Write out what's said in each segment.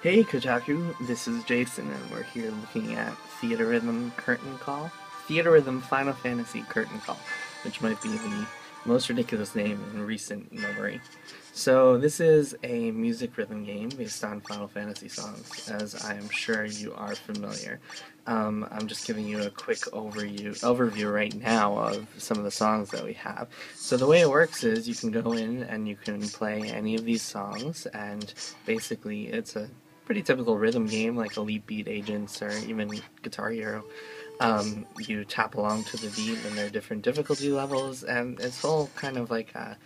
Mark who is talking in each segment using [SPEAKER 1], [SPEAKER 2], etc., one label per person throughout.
[SPEAKER 1] Hey Kotaku, this is Jason, and we're here looking at Theatrhythm Curtain Call. Theatrhythm Final Fantasy Curtain Call, which might be the most ridiculous name in recent memory. So this is a music rhythm game based on Final Fantasy songs, as I am sure you are familiar. I'm just giving you a quick overview right now of some of the songs that we have. So the way it works is you can go in and you can play any of these songs, and basically it's a pretty typical rhythm game like Elite Beat Agents or even Guitar Hero. You tap along to the beat, and there are different difficulty levels, and it's all kind of like a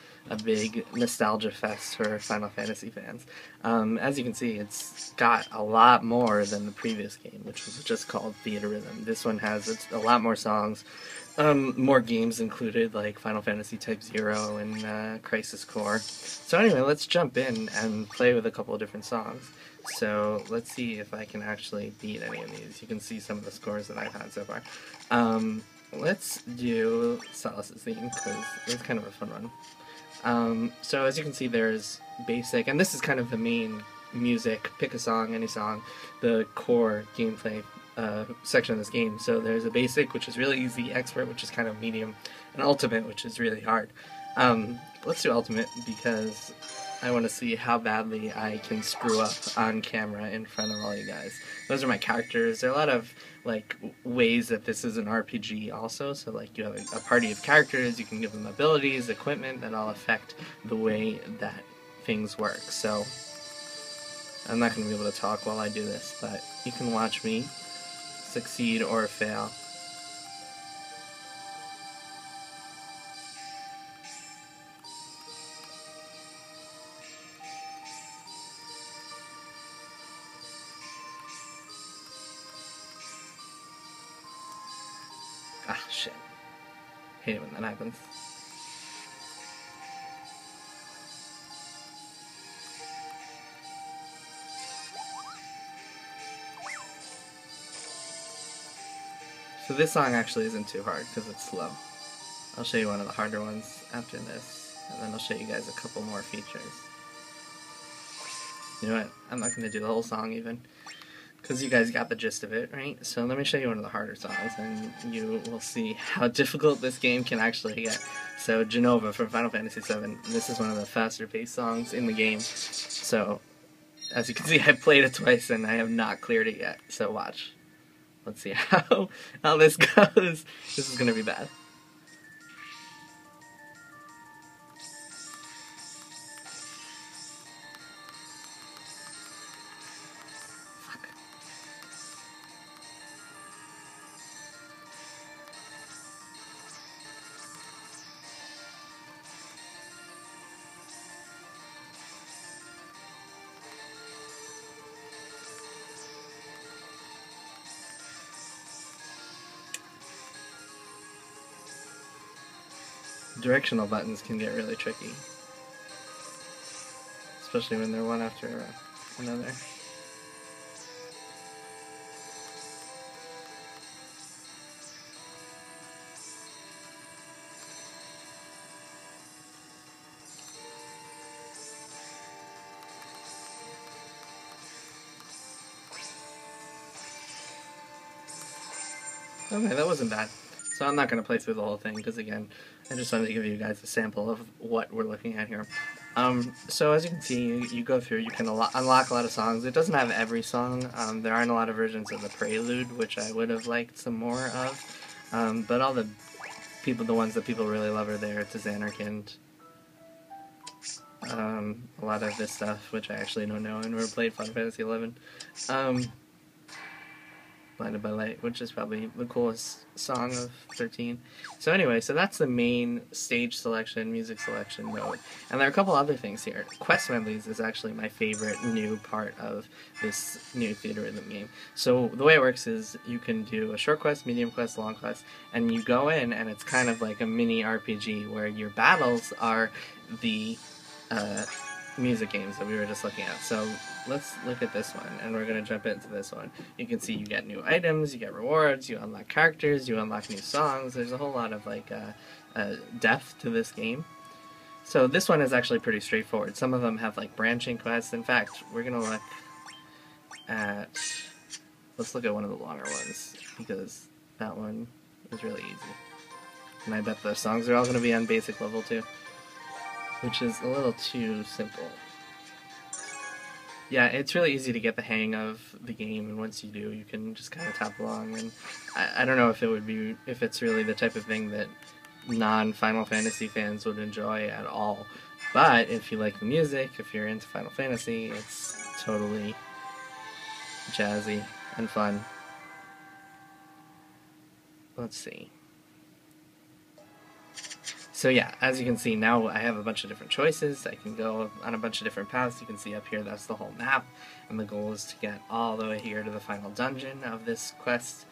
[SPEAKER 1] big nostalgia fest for Final Fantasy fans. As you can see, it's got a lot more than the previous game, which was just called Theatrhythm. This one has a lot more songs, more games included, like Final Fantasy Type 0 and Crisis Core. So anyway, let's jump in and play with a couple of different songs. So let's see if I can actually beat any of these. You can see some of the scores that I've had so far. Let's do Solace's theme, because it's kind of a fun one. So as you can see, there's basic, and this is kind of the main music, pick a song, any song, the core gameplay section of this game. So there's a basic, which is really easy, expert, which is kind of medium, and ultimate, which is really hard. Let's do ultimate, because I want to see how badly I can screw up on camera in front of all you guys. Those are my characters. There are a lot of like ways that this is an RPG also. So like you have a party of characters, you can give them abilities, equipment that all affect the way that things work. So I'm not going to be able to talk while I do this, but you can watch me succeed or fail. Ah, shit. Hate it when that happens. So this song actually isn't too hard because it's slow. I'll show you one of the harder ones after this, and then I'll show you guys a couple more features. You know what? I'm not going to do the whole song even, because you guys got the gist of it, right? So let me show you one of the harder songs, and you will see how difficult this game can actually get. So Genova from Final Fantasy VII. This is one of the faster paced songs in the game. So as you can see, I played it twice and I have not cleared it yet. So watch. Let's see how this goes. This is going to be bad. Directional buttons can get really tricky, especially when they're one after another. Okay, that wasn't bad. So I'm not going to play through the whole thing, because again, I just wanted to give you guys a sample of what we're looking at here. So as you can see, you go through, you can unlock a lot of songs. It doesn't have every song. There aren't a lot of versions of the Prelude, which I would have liked some more of. But all the ones that people really love are there. It's Xanarkand. A lot of this stuff, which I actually don't know, and never played Final Fantasy XI. Blinded by Light, which is probably the coolest song of 13. So anyway, so that's the main stage selection, music selection mode. And there are a couple other things here. Quest medleys is actually my favorite new part of this new Theatrhythm game. So the way it works is you can do a short quest, medium quest, long quest, and you go in and it's kind of like a mini RPG where your battles are the music games that we were just looking at. So let's look at this one, and we're going to jump into this one. You can see you get new items, you get rewards, you unlock characters, you unlock new songs. There's a whole lot of like depth to this game. So this one is actually pretty straightforward. Some of them have like branching quests. In fact, we're going to look at, let's look at one of the longer ones, because that one is really easy. And I bet the songs are all going to be on basic level too, which is a little too simple. Yeah, it's really easy to get the hang of the game, and once you do, you can just kind of tap along. And I don't know if it's really the type of thing that non-Final Fantasy fans would enjoy at all. But if you like the music, if you're into Final Fantasy, it's totally jazzy and fun. Let's see. So yeah, as you can see, now I have a bunch of different choices. I can go on a bunch of different paths. You can see up here, that's the whole map. And the goal is to get all the way here to the final dungeon of this quest.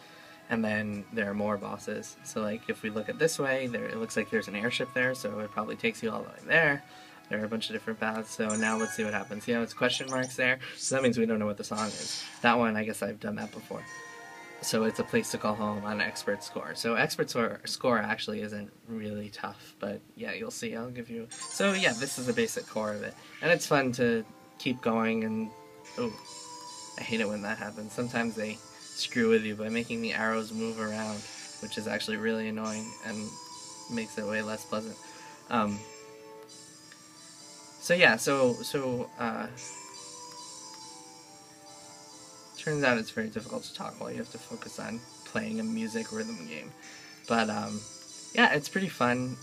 [SPEAKER 1] And then there are more bosses. So like, if we look at this way, it looks like there's an airship there, so it probably takes you all the way there. There are a bunch of different paths, so now let's see what happens. See how it's question marks there? So that means we don't know what the song is. That one, I guess I've done that before. So it's a place to call home on expert score. So expert score actually isn't really tough, but yeah, you'll see. I'll give you... So yeah, this is the basic core of it. And it's fun to keep going and... Oh, I hate it when that happens. Sometimes they screw with you by making the arrows move around, which is actually really annoying and makes it way less pleasant. So yeah, turns out it's very difficult to talk while you have to focus on playing a music rhythm game. But yeah, it's pretty fun.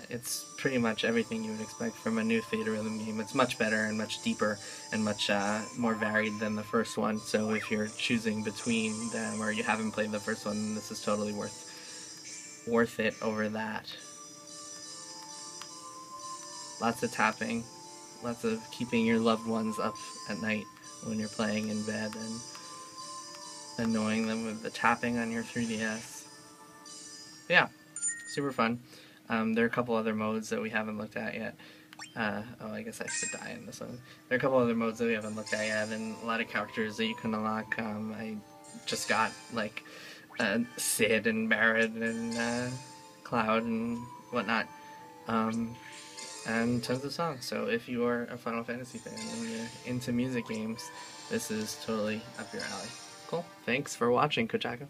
[SPEAKER 1] It's pretty much everything you would expect from a new Theatrhythm game. It's much better and much deeper and much more varied than the first one. So if you're choosing between them or you haven't played the first one, this is totally worth it over that. Lots of tapping, lots of keeping your loved ones up at night when you're playing in bed and annoying them with the tapping on your 3DS. Yeah, super fun. There are a couple other modes that we haven't looked at yet. Oh, I guess I should die in this one. There are a couple other modes that we haven't looked at yet, and a lot of characters that you can unlock. I just got, like, Sid and Barret and Cloud and whatnot. And tons of songs. So if you are a Final Fantasy fan and you're into music games, this is totally up your alley. Cool. Thanks for watching, Kotaku.